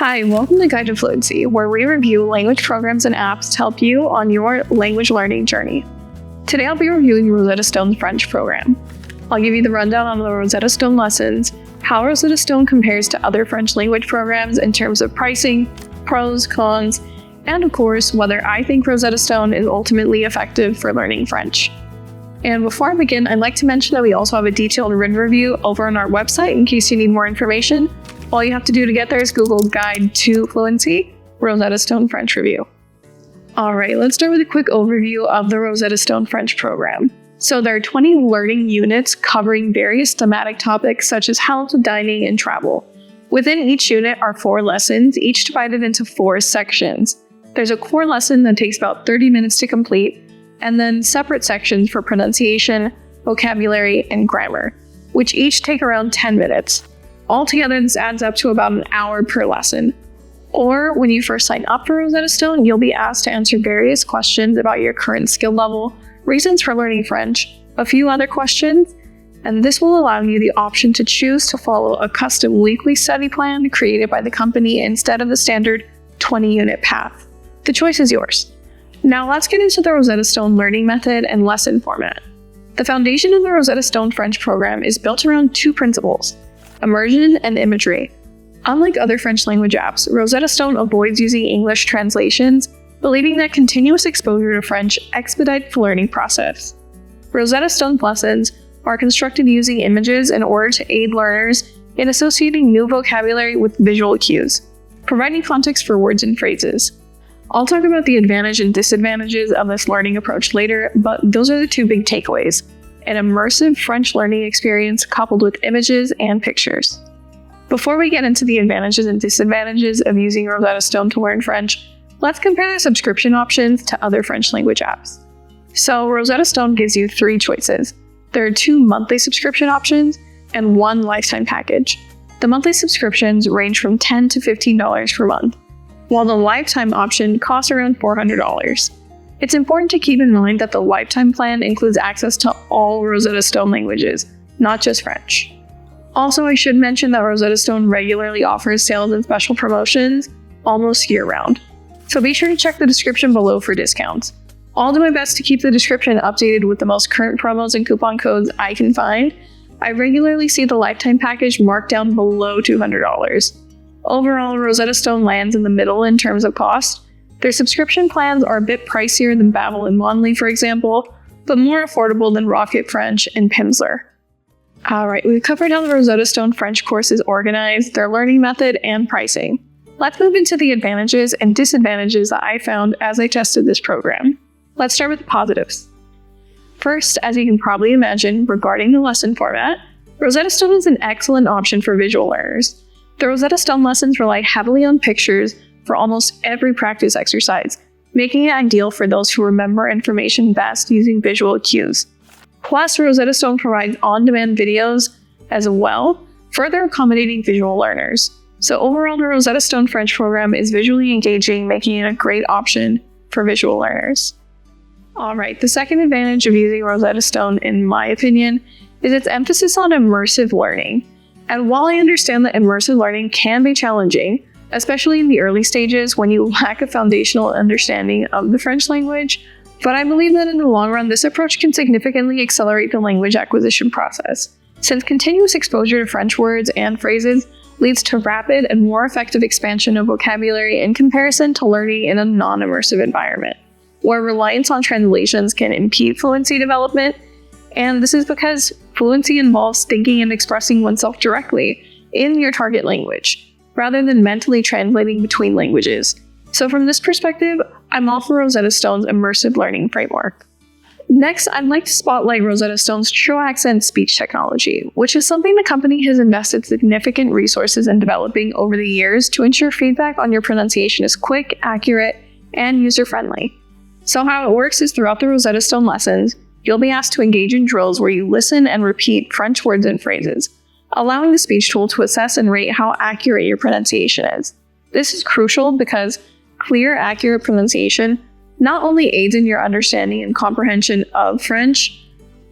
Hi, welcome to Guide to Fluency, where we review language programs and apps to help you on your language learning journey. Today I'll be reviewing Rosetta Stone's French program. I'll give you the rundown on the Rosetta Stone lessons, how Rosetta Stone compares to other French language programs in terms of pricing, pros, cons, and of course, whether I think Rosetta Stone is ultimately effective for learning French. And before I begin, I'd like to mention that we also have a detailed written review over on our website in case you need more information. All you have to do to get there is Google Guide to Fluency, Rosetta Stone French Review. Alright, let's start with a quick overview of the Rosetta Stone French program. So there are 20 learning units covering various thematic topics such as health, dining, and travel. Within each unit are 4 lessons, each divided into 4 sections. There's a core lesson that takes about 30 minutes to complete, and then separate sections for pronunciation, vocabulary, and grammar, which each take around 10 minutes. Altogether, this adds up to about an hour per lesson. Or when you first sign up for Rosetta Stone, you'll be asked to answer various questions about your current skill level, reasons for learning French, a few other questions, and this will allow you the option to choose to follow a custom weekly study plan created by the company instead of the standard 20-unit path. The choice is yours. Now let's get into the Rosetta Stone learning method and lesson format. The foundation of the Rosetta Stone French program is built around 2 principles: immersion and imagery. Unlike other French language apps, Rosetta Stone avoids using English translations, believing that continuous exposure to French expedites the learning process. Rosetta Stone's lessons are constructed using images in order to aid learners in associating new vocabulary with visual cues, providing context for words and phrases. I'll talk about the advantages and disadvantages of this learning approach later, but those are the 2 big takeaways: an immersive French learning experience coupled with images and pictures. Before we get into the advantages and disadvantages of using Rosetta Stone to learn French, let's compare the subscription options to other French language apps. So Rosetta Stone gives you 3 choices. There are 2 monthly subscription options and 1 lifetime package. The monthly subscriptions range from $10 to $15 per month, while the lifetime option costs around $400. It's important to keep in mind that the lifetime plan includes access to all Rosetta Stone languages, not just French. Also, I should mention that Rosetta Stone regularly offers sales and special promotions almost year-round, so be sure to check the description below for discounts. I'll do my best to keep the description updated with the most current promos and coupon codes I can find. I regularly see the lifetime package marked down below $200. Overall, Rosetta Stone lands in the middle in terms of cost. Their subscription plans are a bit pricier than Babbel and Monly, for example, but more affordable than Rocket French and Pimsleur. Alright, we've covered how the Rosetta Stone French course is organized, their learning method, and pricing. Let's move into the advantages and disadvantages that I found as I tested this program. Let's start with the positives. First, as you can probably imagine, regarding the lesson format, Rosetta Stone is an excellent option for visual learners. The Rosetta Stone lessons rely heavily on pictures for almost every practice exercise, making it ideal for those who remember information best using visual cues. Plus, Rosetta Stone provides on-demand videos as well, further accommodating visual learners. So overall, the Rosetta Stone French program is visually engaging, making it a great option for visual learners. Alright, the second advantage of using Rosetta Stone, in my opinion, is its emphasis on immersive learning. And while I understand that immersive learning can be challenging, especially in the early stages when you lack a foundational understanding of the French language, but I believe that in the long run, this approach can significantly accelerate the language acquisition process, since continuous exposure to French words and phrases leads to rapid and more effective expansion of vocabulary in comparison to learning in a non-immersive environment, where reliance on translations can impede fluency development. And this is because fluency involves thinking and expressing oneself directly in your target language, rather than mentally translating between languages. So from this perspective, I'm all for Rosetta Stone's immersive learning framework. Next, I'd like to spotlight Rosetta Stone's true accent speech technology, which is something the company has invested significant resources in developing over the years to ensure feedback on your pronunciation is quick, accurate, and user-friendly. So how it works is throughout the Rosetta Stone lessons, you'll be asked to engage in drills where you listen and repeat French words and phrases, allowing the speech tool to assess and rate how accurate your pronunciation is. This is crucial because clear, accurate pronunciation not only aids in your understanding and comprehension of French,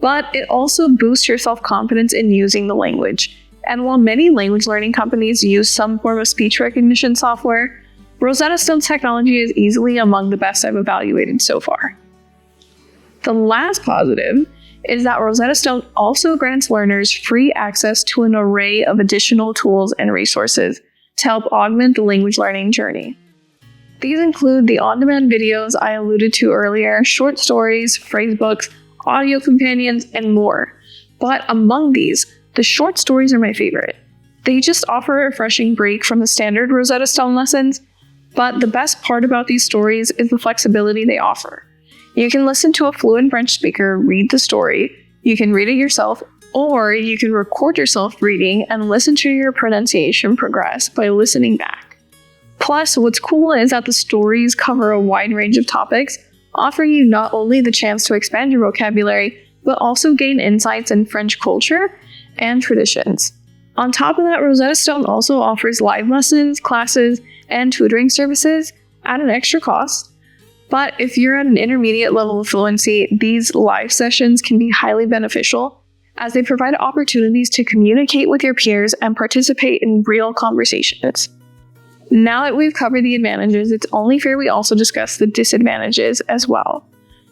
but it also boosts your self-confidence in using the language, And while many language learning companies use some form of speech recognition software, Rosetta Stone's technology is easily among the best I've evaluated so far. The last positive is that Rosetta Stone also grants learners free access to an array of additional tools and resources to help augment the language learning journey. These include the on-demand videos I alluded to earlier, short stories, phrasebooks, audio companions, and more. But among these, the short stories are my favorite. They just offer a refreshing break from the standard Rosetta Stone lessons, but the best part about these stories is the flexibility they offer. You can listen to a fluent French speaker read the story, you can read it yourself, or you can record yourself reading and listen to your pronunciation progress by listening back. Plus, what's cool is that the stories cover a wide range of topics, offering you not only the chance to expand your vocabulary, but also gain insights in French culture and traditions. On top of that, Rosetta Stone also offers live lessons, classes, and tutoring services at an extra cost. But if you're at an intermediate level of fluency, these live sessions can be highly beneficial as they provide opportunities to communicate with your peers and participate in real conversations. Now that we've covered the advantages, it's only fair we also discuss the disadvantages as well.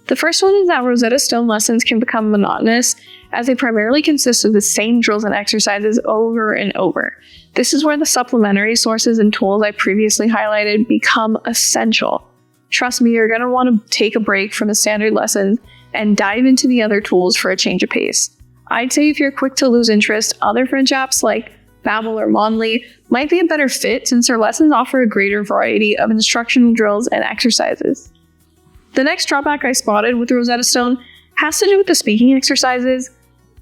The first one is that Rosetta Stone lessons can become monotonous as they primarily consist of the same drills and exercises over and over. This is where the supplementary sources and tools I previously highlighted become essential. Trust me, you're going to want to take a break from the standard lessons and dive into the other tools for a change of pace. I'd say if you're quick to lose interest, other French apps like Babbel or Monly might be a better fit since their lessons offer a greater variety of instructional drills and exercises. The next drawback I spotted with Rosetta Stone has to do with the speaking exercises.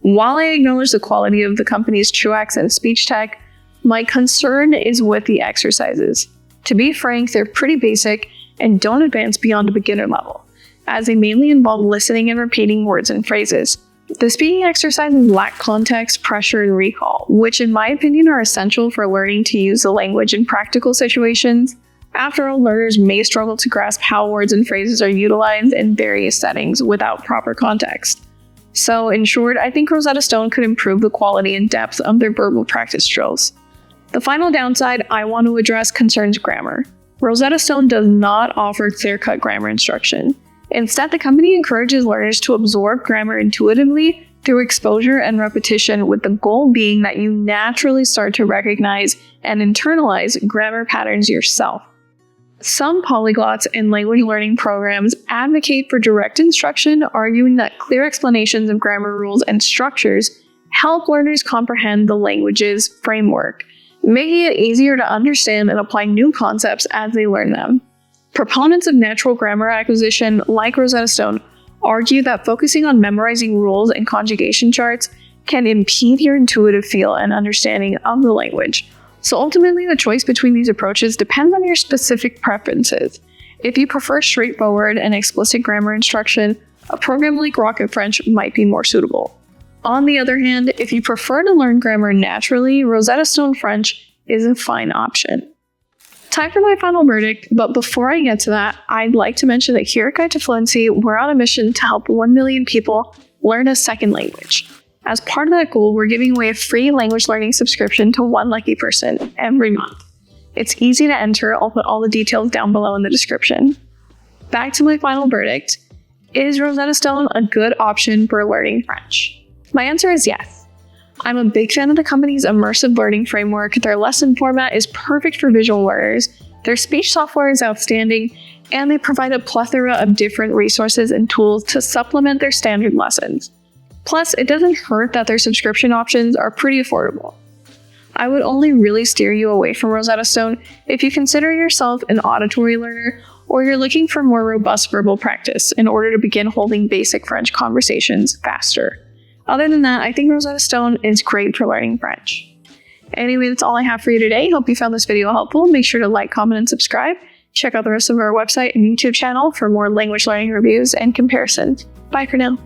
While I acknowledge the quality of the company's Truax and speech tech, my concern is with the exercises. To be frank, they're pretty basic and don't advance beyond a beginner level, as they mainly involve listening and repeating words and phrases. The speaking exercises lack context, pressure, and recall, which in my opinion are essential for learning to use the language in practical situations. After all, learners may struggle to grasp how words and phrases are utilized in various settings without proper context. So, in short, I think Rosetta Stone could improve the quality and depth of their verbal practice drills. The final downside I want to address concerns grammar. Rosetta Stone does not offer clear-cut grammar instruction. Instead, the company encourages learners to absorb grammar intuitively through exposure and repetition, with the goal being that you naturally start to recognize and internalize grammar patterns yourself. Some polyglots and language learning programs advocate for direct instruction, arguing that clear explanations of grammar rules and structures help learners comprehend the language's framework, making it easier to understand and apply new concepts as they learn them. Proponents of natural grammar acquisition, like Rosetta Stone, argue that focusing on memorizing rules and conjugation charts can impede your intuitive feel and understanding of the language. So ultimately, the choice between these approaches depends on your specific preferences. If you prefer straightforward and explicit grammar instruction, a program like Rocket French might be more suitable. On the other hand, if you prefer to learn grammar naturally, Rosetta Stone French is a fine option. Time for my final verdict, but before I get to that, I'd like to mention that here at Guide to Fluency, we're on a mission to help 1 million people learn a second language. As part of that goal, we're giving away a free language learning subscription to one lucky person every month. It's easy to enter. I'll put all the details down below in the description. Back to my final verdict. Is Rosetta Stone a good option for learning French? My answer is yes. I'm a big fan of the company's immersive learning framework. Their lesson format is perfect for visual learners. Their speech software is outstanding, and they provide a plethora of different resources and tools to supplement their standard lessons. Plus, it doesn't hurt that their subscription options are pretty affordable. I would only really steer you away from Rosetta Stone if you consider yourself an auditory learner or you're looking for more robust verbal practice in order to begin holding basic French conversations faster. Other than that, I think Rosetta Stone is great for learning French. Anyway, that's all I have for you today. Hope you found this video helpful. Make sure to like, comment, and subscribe. Check out the rest of our website and YouTube channel for more language learning reviews and comparisons. Bye for now.